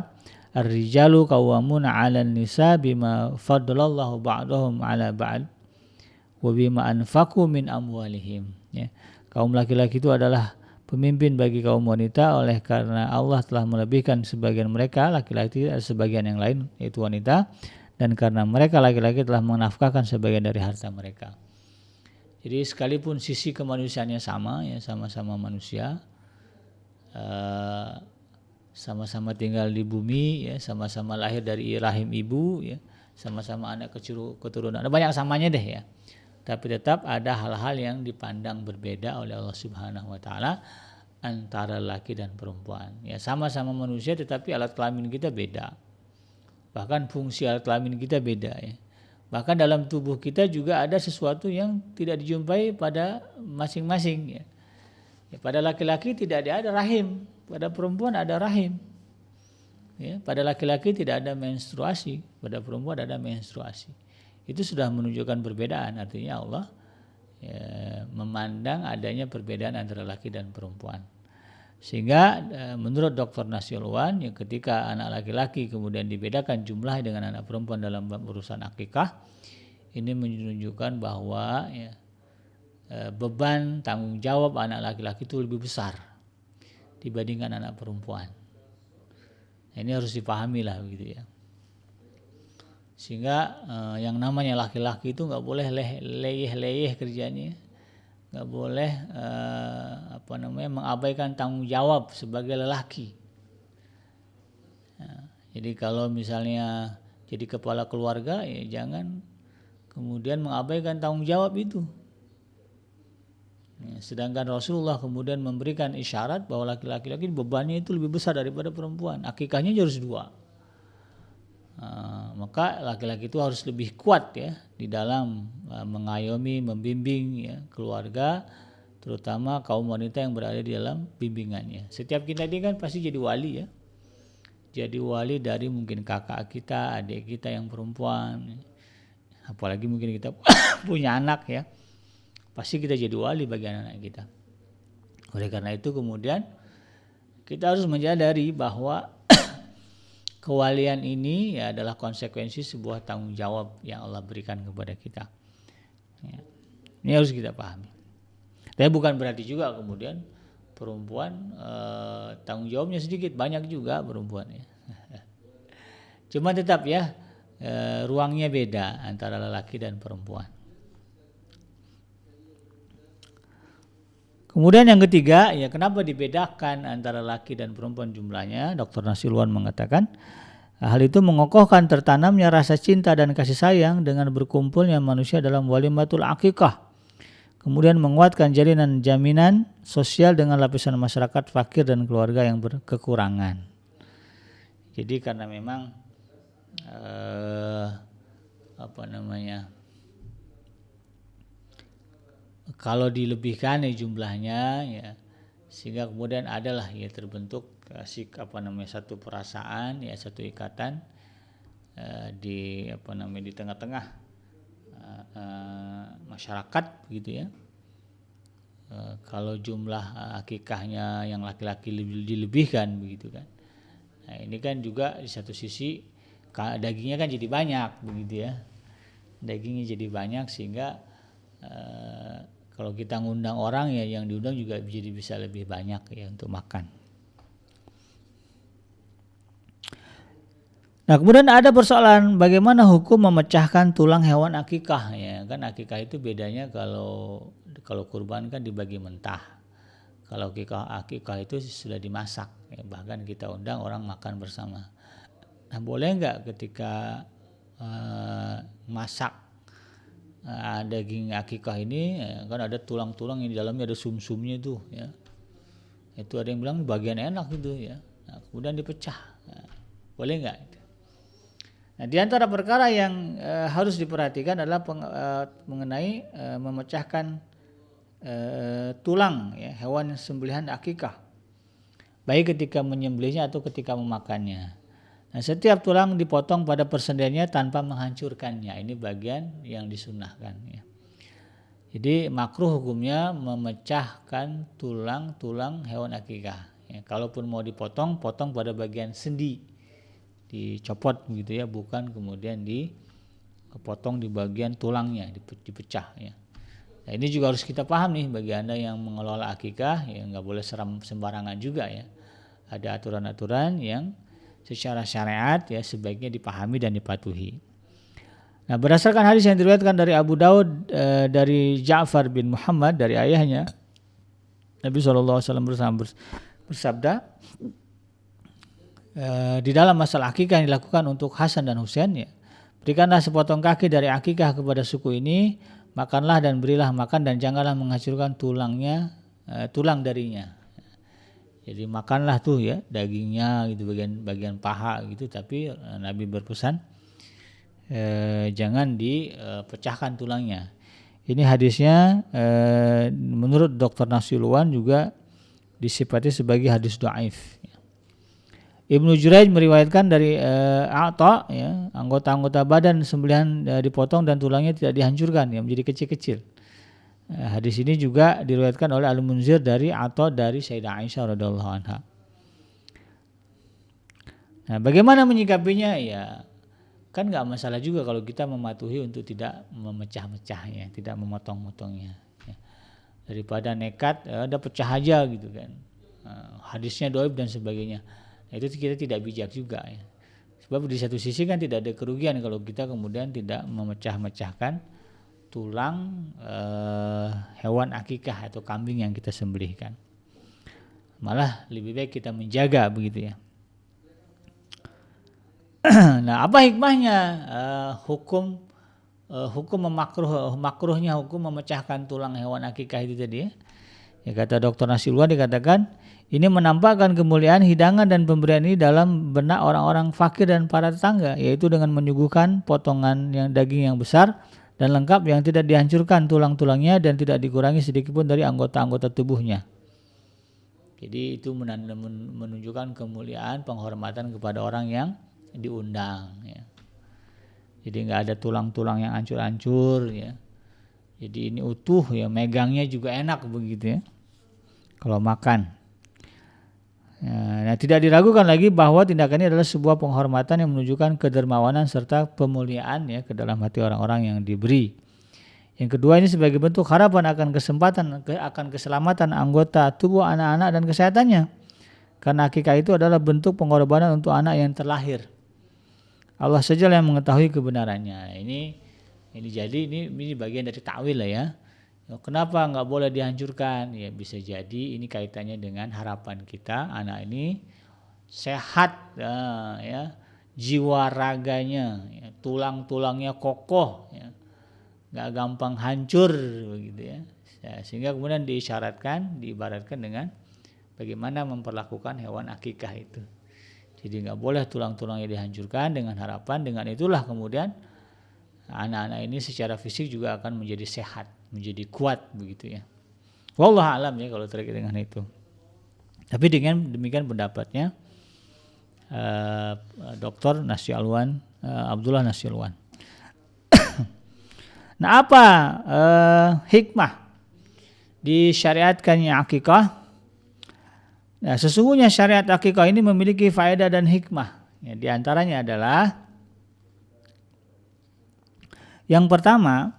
ar-rijalu qawwamuna 'alan nisa bima faddalallahu ba'dahum 'ala ba'd wa bima anfaqu min amwalihim. Ya. Kaum laki-laki itu adalah pemimpin bagi kaum wanita oleh karena Allah telah melebihkan sebagian mereka laki-laki sebagian yang lain yaitu wanita, dan karena mereka laki-laki telah menafkahkan sebagian dari harta mereka. Jadi sekalipun sisi kemanusiaannya sama ya, sama-sama manusia, sama-sama tinggal di bumi ya, sama-sama lahir dari rahim ibu ya, sama-sama anak keturunan, ada banyak samanya deh ya. Tapi tetap ada hal-hal yang dipandang berbeda oleh Allah Subhanahu wa taala antara laki dan perempuan. Ya sama-sama manusia tetapi alat kelamin kita beda. Bahkan fungsi alat kelamin kita beda ya. Bahkan dalam tubuh kita juga ada sesuatu yang tidak dijumpai pada masing-masing ya. Ya, pada laki-laki tidak ada rahim, pada perempuan ada rahim. Ya, pada laki-laki tidak ada menstruasi, pada perempuan ada menstruasi. Itu sudah menunjukkan perbedaan, artinya Allah ya, memandang adanya perbedaan antara laki dan perempuan. Sehingga menurut Dr. Nasilwan, ya, ketika anak laki-laki kemudian dibedakan jumlahnya dengan anak perempuan dalam urusan akikah, ini menunjukkan bahwa ya, beban tanggung jawab anak laki-laki itu lebih besar dibandingkan anak perempuan. Ini harus dipahami lah begitu ya. Sehingga yang namanya laki-laki itu nggak boleh leyeh-leyeh kerjanya, nggak boleh mengabaikan tanggung jawab sebagai lelaki. Nah, jadi kalau misalnya jadi kepala keluarga ya jangan kemudian mengabaikan tanggung jawab itu. Ya, sedangkan Rasulullah kemudian memberikan isyarat bahwa laki-laki bebannya itu lebih besar daripada perempuan. Akikahnya harus 2. Maka laki-laki itu harus lebih kuat ya di dalam mengayomi, membimbing ya keluarga, terutama kaum wanita yang berada di dalam bimbingannya. Setiap kita ini kan pasti jadi wali ya. Jadi wali dari mungkin kakak kita, adik kita yang perempuan. Apalagi mungkin kita punya anak ya. Pasti kita jadi wali bagi anak-anak kita. Oleh karena itu kemudian kita harus menyadari bahwa kewalian ini ya adalah konsekuensi sebuah tanggung jawab yang Allah berikan kepada kita. Ya. Ini harus kita pahami. Tapi bukan berarti juga kemudian perempuan tanggung jawabnya sedikit, banyak juga perempuan ya. Cuma tetap ya ruangnya beda antara lelaki dan perempuan. Kemudian yang ketiga, ya kenapa dibedakan antara laki dan perempuan jumlahnya? Dr. Nasilwan mengatakan, hal itu mengokohkan tertanamnya rasa cinta dan kasih sayang dengan berkumpulnya manusia dalam walimatul akikah. Kemudian menguatkan jaminan sosial dengan lapisan masyarakat fakir dan keluarga yang berkekurangan. Jadi karena memang kalau dilebihkan ya jumlahnya ya, sehingga kemudian adalah ya terbentuk satu perasaan ya, satu ikatan di tengah-tengah masyarakat begitu ya. Kalau jumlah akikahnya yang laki-laki dilebihkan begitu kan. Nah, ini kan juga di satu sisi dagingnya kan jadi banyak begitu ya. Dagingnya jadi banyak sehingga kalau kita ngundang orang ya yang diundang juga jadi bisa lebih banyak ya untuk makan. Nah, kemudian ada persoalan bagaimana hukum memecahkan tulang hewan akikah ya. Kan akikah itu bedanya kalau kurban kan dibagi mentah. Kalau akikah itu sudah dimasak ya, bahkan kita undang orang makan bersama. Nah, boleh enggak ketika masak daging akikah ini ya, kan ada tulang-tulang yang di dalamnya ada sum-sumnya itu ya. Itu ada yang bilang bagian enak itu ya. Nah, kemudian dipecah. Nah, boleh enggak? Nah, di antara perkara yang harus diperhatikan adalah mengenai memecahkan tulang ya, hewan sembelihan akikah. Baik ketika menyembelihnya atau ketika memakannya. Nah, setiap tulang dipotong pada persendiannya tanpa menghancurkannya. Ini bagian yang disunnahkan ya. Jadi makruh hukumnya memecahkan tulang-tulang hewan akikah. Ya, kalaupun mau dipotong, potong pada bagian sendi, dicopot begitu ya, bukan kemudian dipotong di bagian tulangnya, dipecah ya. Nah, ini juga harus kita paham nih bagi Anda yang mengelola akikah, ya nggak boleh sembarangan juga ya. Ada aturan-aturan yang secara syariat ya sebaiknya dipahami dan dipatuhi. Nah, berdasarkan hadis yang diriwayatkan dari Abu Daud dari Ja'far bin Muhammad dari ayahnya, Nabi SAW bersabda, di dalam masalah akikah yang dilakukan untuk Hasan dan Husain ya, berikanlah sepotong kaki dari akikah kepada suku ini, makanlah dan berilah makan dan janganlah menghancurkan tulang darinya. Jadi makanlah tuh ya dagingnya gitu, bagian paha gitu, tapi Nabi berpesan jangan dipecahkan tulangnya. Ini hadisnya menurut Dr. Nasilwan juga disifati sebagai hadis dhaif. Ibnu Juraij meriwayatkan dari Atha ya, anggota-anggota badan sembelihan dipotong dan tulangnya tidak dihancurkan ya, menjadi kecil-kecil. Hadis ini juga diriwayatkan oleh Al-Munzir dari Atha dari Sayyidah Aisyah radhiyallahu anha. Nah, bagaimana menyikapinya ya? Kan nggak masalah juga kalau kita mematuhi untuk tidak memecah-mecahnya, tidak memotong-motongnya. Ya. Daripada nekat ada pecah aja gitu kan. Hadisnya dhaif dan sebagainya. Nah, itu kita tidak bijak juga ya. Sebab di satu sisi kan tidak ada kerugian kalau kita kemudian tidak memecah-mecahkan tulang hewan akikah atau kambing yang kita sembelihkan. Malah lebih baik kita menjaga begitu ya. Nah, apa hikmahnya hukum makruhnya hukum memecahkan tulang hewan akikah itu tadi ya? Ya, kata Dr. Nasilwan dikatakan ini menampakkan kemuliaan hidangan dan pemberian ini dalam benak orang-orang fakir dan para tetangga, yaitu dengan menyuguhkan potongan daging yang besar dan lengkap yang tidak dihancurkan tulang-tulangnya dan tidak dikurangi sedikitpun dari anggota-anggota tubuhnya. Jadi itu menunjukkan kemuliaan, penghormatan kepada orang yang diundang ya. Jadi nggak ada tulang-tulang yang hancur-hancur ya. Jadi ini utuh ya, megangnya juga enak begitu ya kalau makan. Nah, tidak diragukan lagi bahwa tindakan ini adalah sebuah penghormatan yang menunjukkan kedermawanan serta pemuliaan ya ke dalam hati orang-orang yang diberi. Yang kedua, ini sebagai bentuk harapan akan keselamatan anggota tubuh anak-anak dan kesehatannya. Karena akikah itu adalah bentuk pengorbanan untuk anak yang terlahir. Allah saja yang mengetahui kebenarannya. Ini bagian dari takwil lah ya. Kenapa nggak boleh dihancurkan? Ya bisa jadi ini kaitannya dengan harapan kita anak ini sehat ya, jiwa raganya, ya, tulang-tulangnya kokoh, ya, nggak gampang hancur begitu ya. Sehingga kemudian diibaratkan dengan bagaimana memperlakukan hewan akikah itu. Jadi nggak boleh tulang-tulangnya dihancurkan, dengan harapan dengan itulah kemudian anak-anak ini secara fisik juga akan menjadi sehat, menjadi kuat begitu ya. Wallahu a'lam ya kalau terkait dengan itu. Tapi dengan demikian pendapatnya Dr. Nasilwan, Abdullah Nasilwan. Nah, apa hikmah disyariatkannya akikah? Nah, sesungguhnya syariat akikah ini memiliki faedah dan hikmah. Ya, di antaranya adalah yang pertama,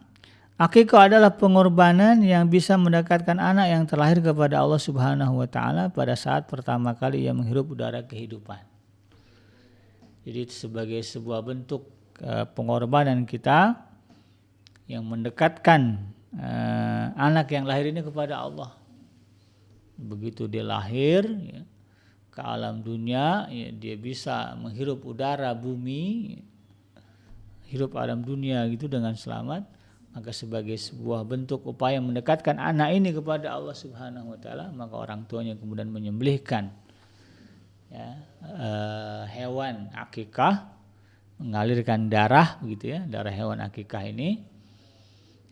akikah adalah pengorbanan yang bisa mendekatkan anak yang terlahir kepada Allah Subhanahu wa taala pada saat pertama kali ia menghirup udara kehidupan. Jadi sebagai sebuah bentuk pengorbanan kita yang mendekatkan anak yang lahir ini kepada Allah. Begitu dia lahir ya, ke alam dunia, ya, dia bisa menghirup udara bumi, hirup alam dunia gitu dengan selamat, maka sebagai sebuah bentuk upaya mendekatkan anak ini kepada Allah Subhanahu wa taala, maka orang tuanya kemudian menyembelihkan ya, hewan akikah, mengalirkan darah begitu ya, darah hewan akikah ini,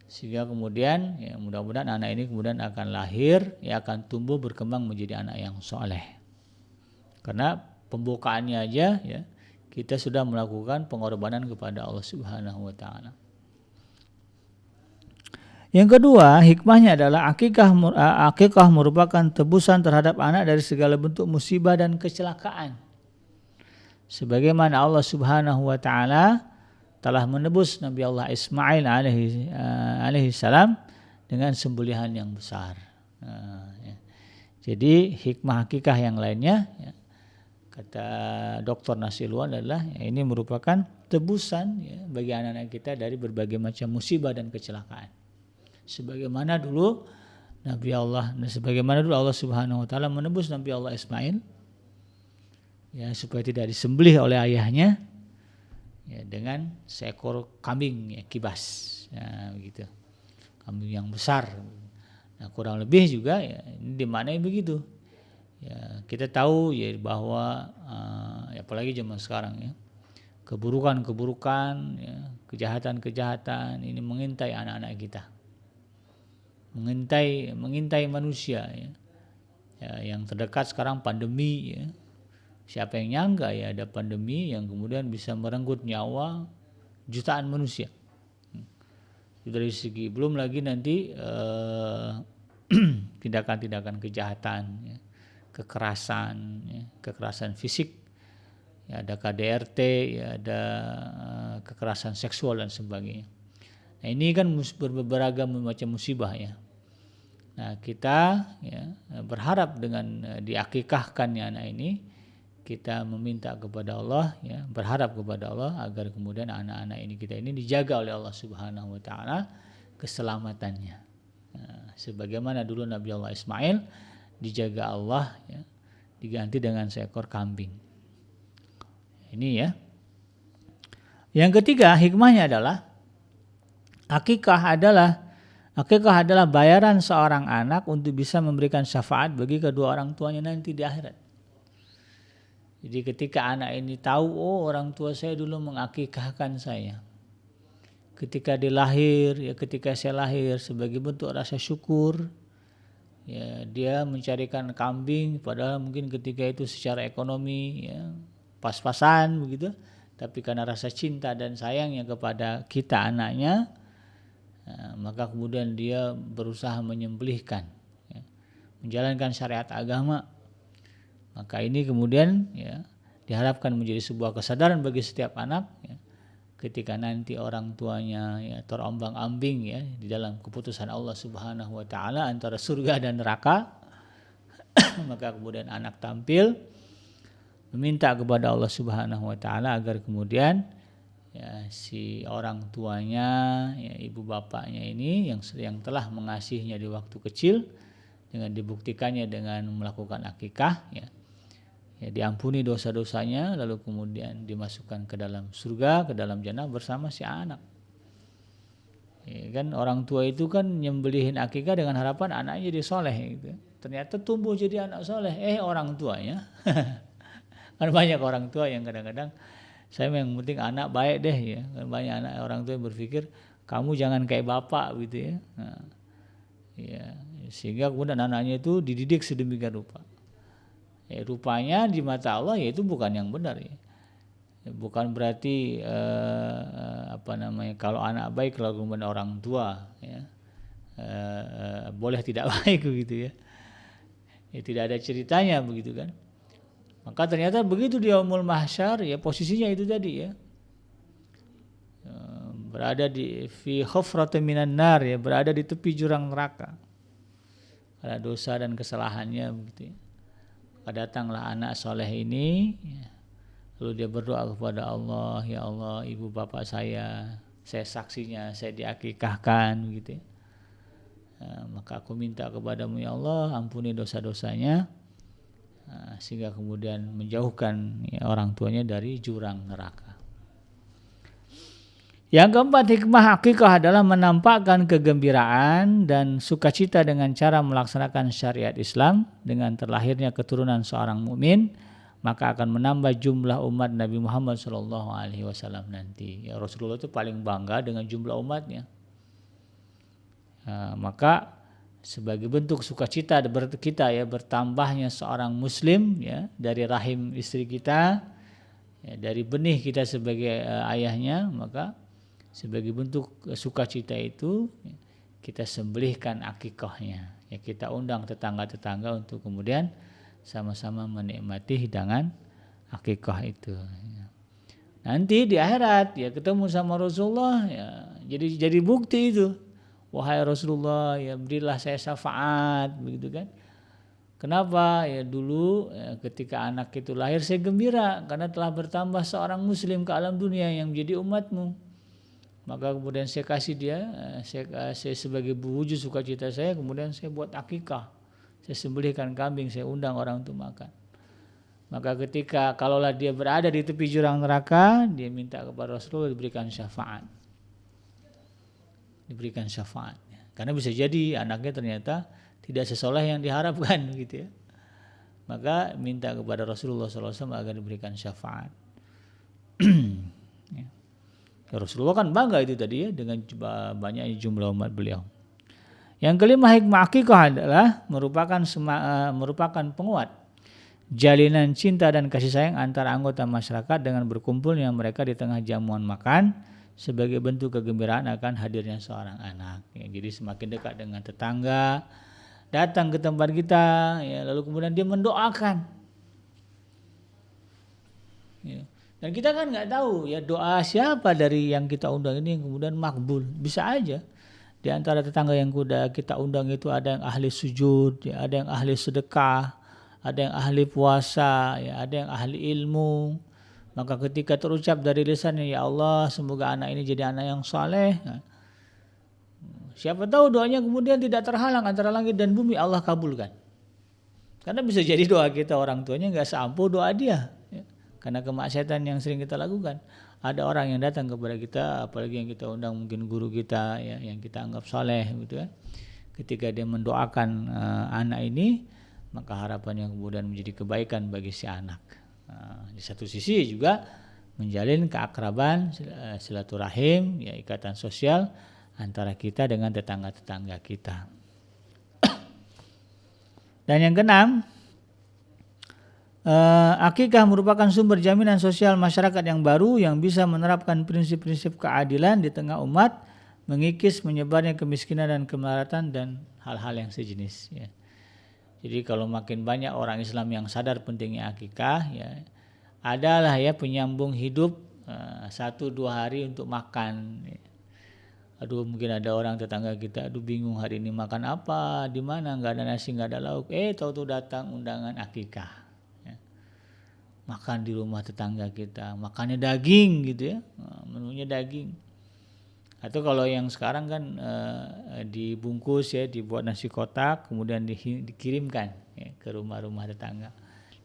sehingga kemudian ya, mudah-mudahan anak ini kemudian akan lahir, ya akan tumbuh berkembang menjadi anak yang soleh. Karena pembukaannya aja ya, kita sudah melakukan pengorbanan kepada Allah Subhanahu wa taala. Yang kedua, hikmahnya adalah akikah merupakan tebusan terhadap anak dari segala bentuk musibah dan kecelakaan. Sebagaimana Allah Subhanahu wa taala telah menebus Nabi Allah Ismail alaihi salam dengan sembelihan yang besar. Ya. Jadi hikmah hakikah yang lainnya, ya, kata Dr. Nasilwan adalah ini merupakan tebusan, ya, bagi anak-anak kita dari berbagai macam musibah dan kecelakaan. Sebagaimana dulu Allah Subhanahu wa taala menebus Nabi Allah Ismail, ya, supaya tidak disembelih oleh ayahnya, ya, dengan seekor kambing, ya, kibas, ya, begitu, kambing yang besar. Nah, kurang lebih juga, ya, ini dimaknai begitu. Ya, kita tahu, ya, bahwa apalagi zaman sekarang, ya, keburukan-keburukan, ya, kejahatan-kejahatan ini mengintai anak-anak kita, mengintai manusia, ya. Ya, yang terdekat sekarang pandemi, ya. Siapa yang nyangka, ya, ada pandemi yang kemudian bisa merenggut nyawa jutaan manusia. Dari segi belum lagi nanti tindakan-tindakan kejahatan, ya, kekerasan fisik, ya, ada KDRT, ya, ada kekerasan seksual dan sebagainya. Nah, ini kan berberagam macam musibah, ya. Nah, kita, ya, berharap dengan diakikahkannya anak ini, kita meminta kepada Allah, ya, berharap kepada Allah agar kemudian anak-anak ini kita ini dijaga oleh Allah Subhanahu wa taala keselamatannya. Nah, sebagaimana dulu Nabi Allah Ismail dijaga Allah, ya, diganti dengan seekor kambing. Ini, ya. Yang ketiga, hikmahnya adalah akikah adalah bayaran seorang anak untuk bisa memberikan syafaat bagi kedua orang tuanya nanti di akhirat. Jadi ketika anak ini tahu, oh, orang tua saya dulu mengakikahkan saya. Ketika dia lahir, ya, ketika saya lahir, sebagai bentuk rasa syukur, ya, dia mencarikan kambing, padahal mungkin ketika itu secara ekonomi, ya, pas-pasan begitu, tapi karena rasa cinta dan sayangnya kepada kita anaknya, maka kemudian dia berusaha menyembelihkan, ya, menjalankan syariat agama. Maka ini kemudian, ya, diharapkan menjadi sebuah kesadaran bagi setiap anak, ya, ketika nanti orang tuanya, ya, terombang-ambing, ya, di dalam keputusan Allah Subhanahu wa taala antara surga dan neraka, maka kemudian anak tampil meminta kepada Allah Subhanahu wa taala agar kemudian, ya, si orang tuanya, ya, ibu bapaknya ini yang telah mengasihinya di waktu kecil, dengan dibuktikannya dengan melakukan akikah, ya, diampuni dosa-dosanya, lalu kemudian dimasukkan ke dalam surga, ke dalam jannah bersama si anak. Ya, kan orang tua itu kan nyembelihin akikah dengan harapan anaknya jadi soleh, gitu. Ternyata tumbuh jadi anak soleh, orang tuanya kan banyak orang tua yang kadang-kadang, saya yang penting anak baik deh, ya. Kan banyak anak orang tua yang berpikir kamu jangan kayak bapak, gitu, ya. Nah, ya, sehingga kemudian anaknya itu dididik sedemikian rupa. Ya, rupanya di mata Allah, ya, itu bukan yang benar, ya. Bukan berarti kalau anak baik lalu kemudian orang tua, ya, boleh tidak baik, begitu, ya. Ya, tidak ada ceritanya begitu, kan. Maka ternyata begitu di yaumul mahsyar, ya, posisinya itu tadi, ya, berada di fi khufratin minan nar, ya, berada di tepi jurang neraka karena dosa dan kesalahannya, begitu, ya. Maka datanglah anak soleh ini, ya, lalu dia berdoa kepada Allah, ya Allah, ibu bapak saya saksinya, saya diakikahkan, begitu, ya. Maka aku minta kepadamu, ya Allah, ampuni dosa-dosanya, sehingga kemudian menjauhkan, ya, orang tuanya dari jurang neraka. Yang keempat, hikmah akikah adalah menampakkan kegembiraan dan sukacita dengan cara melaksanakan syariat Islam. Dengan terlahirnya keturunan seorang mukmin, maka akan menambah jumlah umat Nabi Muhammad SAW nanti. Ya, Rasulullah itu paling bangga dengan jumlah umatnya. Maka sebagai bentuk sukacita kita, ya, bertambahnya seorang muslim, ya, dari rahim istri kita, ya, dari benih kita sebagai ayahnya, maka sebagai bentuk sukacita itu, kita sembelihkan akikahnya. Ya kita undang tetangga-tetangga untuk kemudian sama-sama menikmati hidangan akikah itu. Nanti di akhirat ya ketemu sama Rasulullah ya jadi bukti itu. Wahai Rasulullah, ya berilah saya syafaat, begitu kan? Kenapa? Ya dulu ketika anak itu lahir saya gembira karena telah bertambah seorang muslim ke alam dunia yang menjadi umatmu. Maka kemudian saya kasih dia, saya sebagai wujud sukacita saya, kemudian saya buat akikah. Saya sembelihkan kambing, saya undang orang untuk makan. Maka ketika kalaulah dia berada di tepi jurang neraka, dia minta kepada Rasulullah diberikan syafaat. Diberikan syafaat. Karena bisa jadi anaknya ternyata tidak sesoleh yang diharapkan gitu ya. Maka minta kepada Rasulullah SAW agar diberikan syafaat. Ya. Rasulullah kan bangga itu tadi ya dengan banyaknya jumlah umat beliau. Yang kelima, hikmah akikah adalah merupakan penguat jalinan cinta dan kasih sayang antara anggota masyarakat dengan berkumpulnya mereka di tengah jamuan makan sebagai bentuk kegembiraan akan hadirnya seorang anak. Ya, jadi semakin dekat dengan tetangga, datang ke tempat kita, ya, lalu kemudian dia mendoakan. Ya. Dan kita kan nggak tahu ya doa siapa dari yang kita undang ini yang kemudian makbul. Bisa aja di antara tetangga yang sudah kita undang itu ada yang ahli sujud, ya, ada yang ahli sedekah, ada yang ahli puasa, ya, ada yang ahli ilmu. Maka ketika terucap dari lisannya, ya Allah semoga anak ini jadi anak yang saleh. Nah, siapa tahu doanya kemudian tidak terhalang antara langit dan bumi, Allah kabulkan. Karena bisa jadi doa kita orang tuanya nggak seampuh doa dia. Ya. Karena kemaksiatan yang sering kita lakukan. Ada orang yang datang kepada kita, apalagi yang kita undang mungkin guru kita, ya, yang kita anggap saleh, gitu kan. Ketika dia mendoakan anak ini, maka harapannya kemudian menjadi kebaikan bagi si anak. Di satu sisi juga menjalin keakraban, silaturahim, ya ikatan sosial antara kita dengan tetangga-tetangga kita. Dan yang keenam, akikah merupakan sumber jaminan sosial masyarakat yang baru yang bisa menerapkan prinsip-prinsip keadilan di tengah umat, mengikis menyebarnya kemiskinan dan kemelaratan dan hal-hal yang sejenis. Ya. Jadi kalau makin banyak orang Islam yang sadar pentingnya akikah, ya adalah ya penyambung hidup 1-2 hari untuk makan. Aduh mungkin ada orang tetangga kita, aduh bingung hari ini makan apa, di mana nggak ada nasi nggak ada lauk, tahu-tahu datang undangan akikah. Ya. Makan di rumah tetangga kita, makannya daging gitu ya, menunya daging. Atau kalau yang sekarang kan dibungkus ya, dibuat nasi kotak, kemudian dikirimkan ya, ke rumah-rumah tetangga.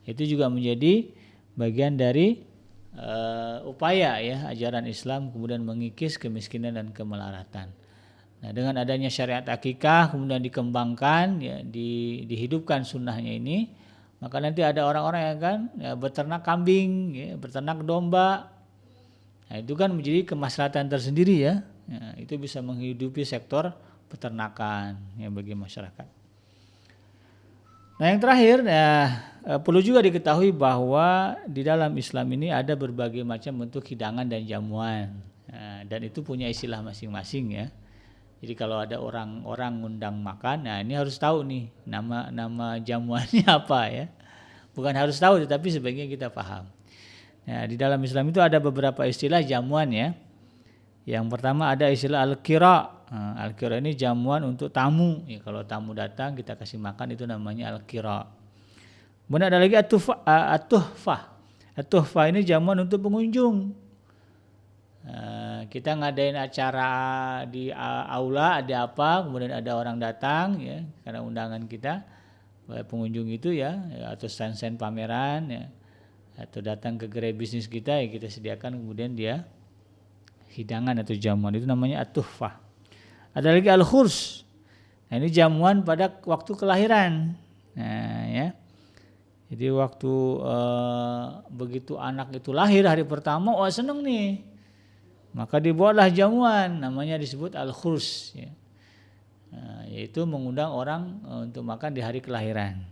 Itu juga menjadi bagian dari upaya ya ajaran Islam kemudian mengikis kemiskinan dan kemelaratan. Nah, dengan adanya syariat akikah kemudian dikembangkan ya, dihidupkan sunnahnya ini, maka nanti ada orang-orang yang kan ya, beternak kambing, ya, beternak domba. Nah, itu kan menjadi kemaslahatan tersendiri ya. Ya, itu bisa menghidupi sektor peternakan ya bagi masyarakat. Nah yang terakhir perlu juga diketahui bahwa di dalam Islam ini ada berbagai macam bentuk hidangan dan jamuan, dan itu punya istilah masing-masing ya. Jadi kalau ada orang ngundang makan, nah ini harus tahu nih nama jamuannya apa ya. Bukan harus tahu tetapi sebaiknya kita paham. Nah di dalam Islam itu ada beberapa istilah jamuan ya. Yang pertama ada istilah al-qira. Al-qira ini jamuan untuk tamu. Ya, kalau tamu datang kita kasih makan itu namanya al-qira. Kemudian ada lagi at-tuhfah. At-tuhfah ini jamuan untuk pengunjung. Kita ngadain acara di aula ada apa, kemudian ada orang datang ya karena undangan kita pengunjung itu ya atau stand-stand pameran ya atau datang ke gerai bisnis kita ya kita sediakan kemudian dia hidangan atau jamuan itu namanya at-tuhfah. Ada lagi al-khurs. Nah, ini jamuan pada waktu kelahiran. Nah, ya. Jadi waktu begitu anak itu lahir hari pertama, seneng nih. Maka dibuatlah jamuan, namanya disebut al-khurs. Ya. Nah, yaitu mengundang orang untuk makan di hari kelahiran.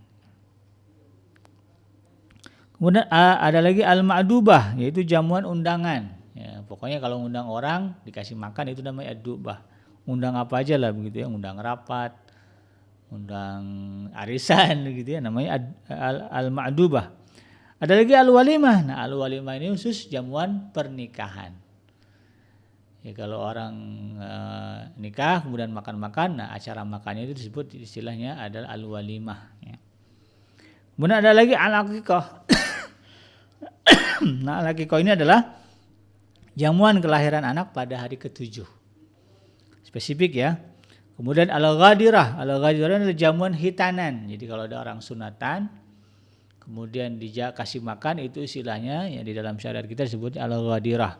Kemudian ada lagi al-ma'dubah, yaitu jamuan undangan. Ya, pokoknya kalau undang orang dikasih makan itu namanya ad-dubah. undang apa aja lah begitu ya, undang rapat, undang arisan gitu ya, namanya al-ma'dubah. Ada lagi al-walimah. Nah, al-walimah ini khusus jamuan pernikahan. Ya, kalau orang nikah kemudian makan-makan, nah acara makannya itu disebut istilahnya adalah al-walimah ya. Kemudian ada lagi al-aqiqah. Nah, al-aqiqah ini adalah jamuan kelahiran anak pada hari ke-7. Spesifik ya. Kemudian al-ghadirah. Al-ghadirah adalah jamuan hitanan. Jadi kalau ada orang sunatan kemudian dikasih makan, itu istilahnya ya di dalam syariat kita disebut al-ghadirah.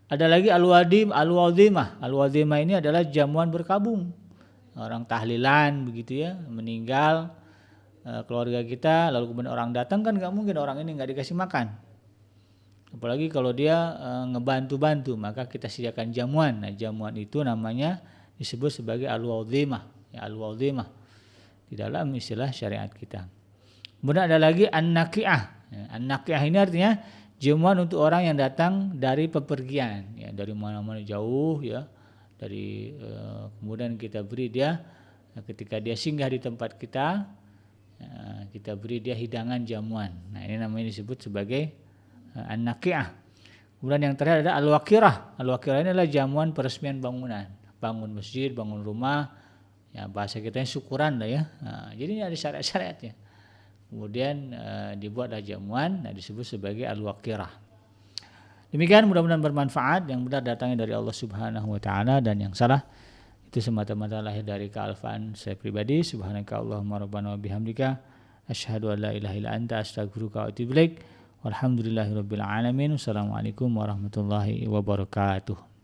Ada lagi al-wadhimah. Al-wadhimah ini adalah jamuan berkabung. Orang tahlilan begitu ya, meninggal keluarga kita, lalu kemudian orang datang, kan nggak mungkin orang ini nggak dikasih makan. Apalagi kalau dia ngebantu-bantu, maka kita sediakan jamuan. Nah, jamuan itu namanya disebut sebagai al-wadhimah. Ya, al-wadhimah di dalam istilah syariat kita. Kemudian ada lagi an-naqi'ah. Ya, an-naqi'ah ini artinya jamuan untuk orang yang datang dari pepergian, ya, dari mana-mana jauh ya, dari kemudian kita beri dia ketika dia singgah di tempat kita, kita beri dia hidangan jamuan. Nah, ini namanya disebut sebagai an-naqi'ah. Kemudian yang terakhir ada al-waqirah. Al-waqirah ini adalah jamuan peresmian bangunan, bangun masjid, bangun rumah, ya bahasa kita syukuran lah ya. Nah, jadi ini ada syariat-syariatnya. Kemudian dibuatlah jamuan, nah disebut sebagai al-waqirah. Demikian, mudah-mudahan bermanfaat. Yang benar datangnya dari Allah Subhanahu wa taala, dan yang salah itu semata-mata lahir dari kealfaan saya pribadi. Subhanaka Allahumma rabbana wa bihamdika asyhadu an la ilaha illa anta astaghfiruka wa atubu ilaik. Walhamdulillahirabbil alamin. Wassalamualaikum warahmatullahi wabarakatuh.